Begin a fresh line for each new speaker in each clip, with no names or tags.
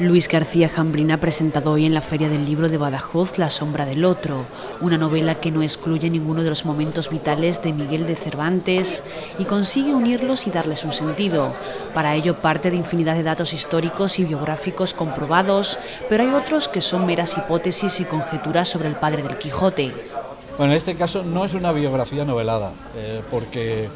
Luis García Jambrina ha presentado hoy en la Feria del Libro de Badajoz La sombra del otro, una novela que no excluye ninguno de los momentos vitales de Miguel de Cervantes y consigue unirlos y darles un sentido. Para ello parte de infinidad de datos históricos y biográficos comprobados, pero hay otros que son meras hipótesis y conjeturas sobre el padre del Quijote.
Bueno, en este caso no es una biografía novelada, porque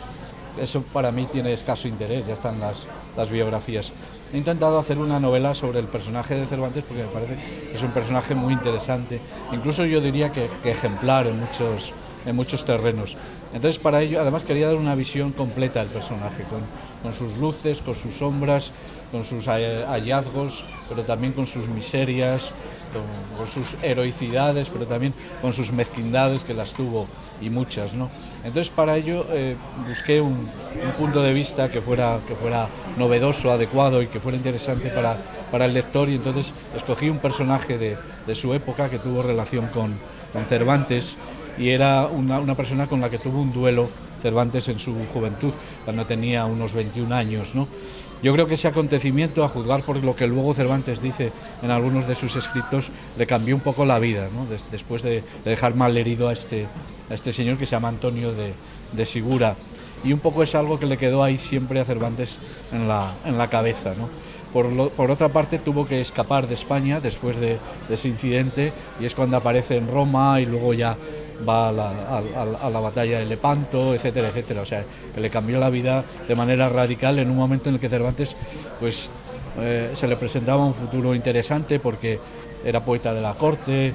eso para mí tiene escaso interés, ya están las biografías. He intentado hacer una novela sobre el personaje de Cervantes porque me parece que es un personaje muy interesante, incluso yo diría que ejemplar en muchos terrenos. Entonces para ello además quería dar una visión completa del personaje, con sus luces, con sus sombras, con sus hallazgos, pero también con sus miserias, con sus heroicidades, pero también con sus mezquindades, que las tuvo y muchas, ¿no? Entonces para ello busqué un punto de vista que fuera novedoso, adecuado y que fuera interesante para el lector, y entonces escogí un personaje de su época que tuvo relación con Cervantes, y era una persona con la que tuvo un duelo Cervantes en su juventud, cuando tenía unos 21 años, ¿no? Yo creo que ese acontecimiento, a juzgar por lo que luego Cervantes dice en algunos de sus escritos, le cambió un poco la vida, ¿no? Después de dejar mal herido a este señor que se llama Antonio de Sigura. Y un poco es algo que le quedó ahí siempre a Cervantes en la cabeza, ¿no? Por otra parte, tuvo que escapar de España después de ese incidente, y es cuando aparece en Roma y luego ya va a la batalla de Lepanto, etcétera, etcétera. O sea, que le cambió la vida de manera radical en un momento en el que Cervantes pues, se le presentaba un futuro interesante porque era poeta de la corte,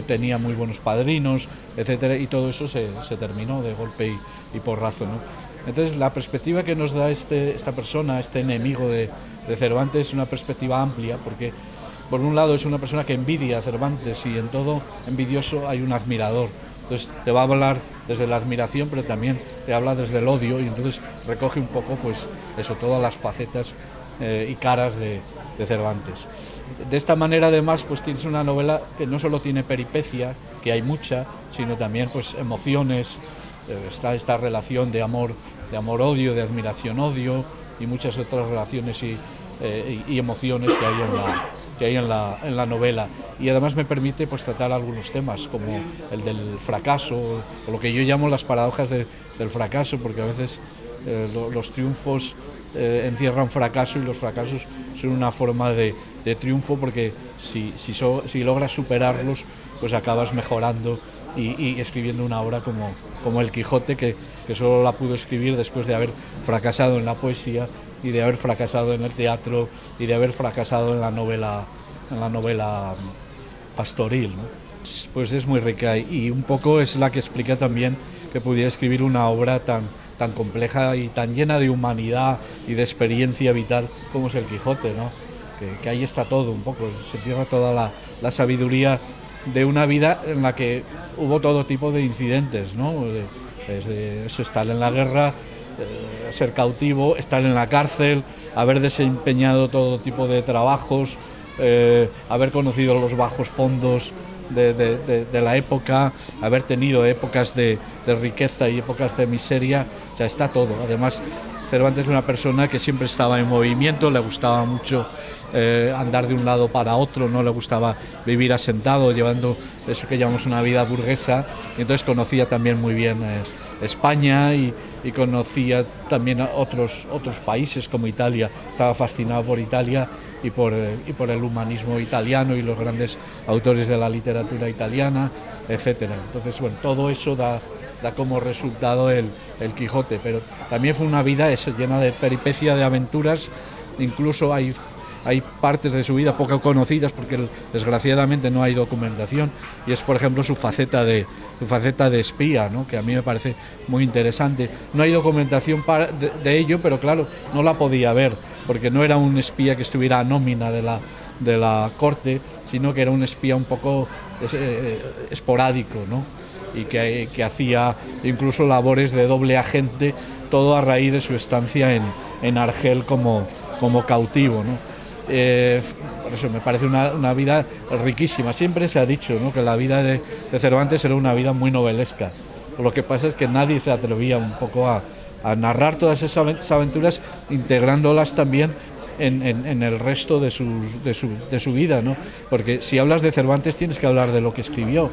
tenía muy buenos padrinos, etcétera, y todo eso se terminó de golpe y porrazo, ¿no? Entonces la perspectiva que nos da esta persona, este enemigo de Cervantes, es una perspectiva amplia, porque por un lado es una persona que envidia a Cervantes, y en todo envidioso hay un admirador. Entonces te va a hablar desde la admiración, pero también te habla desde el odio, y entonces recoge un poco pues eso, todas las facetas y caras de Cervantes. De esta manera además pues tienes una novela que no solo tiene peripecia, que hay mucha, sino también pues emociones, está esta relación de amor-odio, de admiración-odio, y muchas otras relaciones y emociones que hay en la novela, y además me permite pues tratar algunos temas como el del fracaso, o lo que yo llamo las paradojas del fracaso, porque a veces los triunfos encierran fracaso, y los fracasos son una forma de triunfo, porque si logras superarlos pues acabas mejorando y escribiendo una obra como El Quijote, que solo la pudo escribir después de haber fracasado en la poesía, y de haber fracasado en el teatro, y de haber fracasado en la novela pastoril, ¿no? Pues es muy rica, y un poco es la que explica también que pudiera escribir una obra tan compleja y tan llena de humanidad y de experiencia vital como es El Quijote, ¿no? Que ahí está todo un poco, se encierra toda la sabiduría de una vida en la que hubo todo tipo de incidentes, ¿no? Desde eso, estar en la guerra, ser cautivo, estar en la cárcel, haber desempeñado todo tipo de trabajos, haber conocido los bajos fondos de la época, haber tenido épocas de riqueza y épocas de miseria. O sea, está todo. Además, Cervantes es una persona que siempre estaba en movimiento, le gustaba mucho andar de un lado para otro, no le gustaba vivir asentado, llevando eso que llamamos una vida burguesa, y entonces conocía también muy bien España, y conocía también a otros países como Italia. Estaba fascinado por Italia y por el humanismo italiano y los grandes autores de la literatura italiana, etcétera. Entonces, bueno, todo eso da como resultado el Quijote, pero también fue una vida llena de peripecia, de aventuras. Incluso hay partes de su vida poco conocidas porque desgraciadamente no hay documentación, y es por ejemplo su faceta de espía, ¿no? Que a mí me parece muy interesante. No hay documentación de ello, pero claro, no la podía ver porque no era un espía que estuviera a nómina de la corte, sino que era un espía un poco esporádico, ¿no? Y que hacía incluso labores de doble agente, todo a raíz de su estancia en Argel como cautivo, ¿no? Por eso me parece una vida riquísima. Siempre se ha dicho, ¿no?, que la vida de Cervantes era una vida muy novelesca. Lo que pasa es que nadie se atrevía un poco a narrar todas esas aventuras, integrándolas también en el resto de su vida, ¿no? Porque si hablas de Cervantes tienes que hablar de lo que escribió,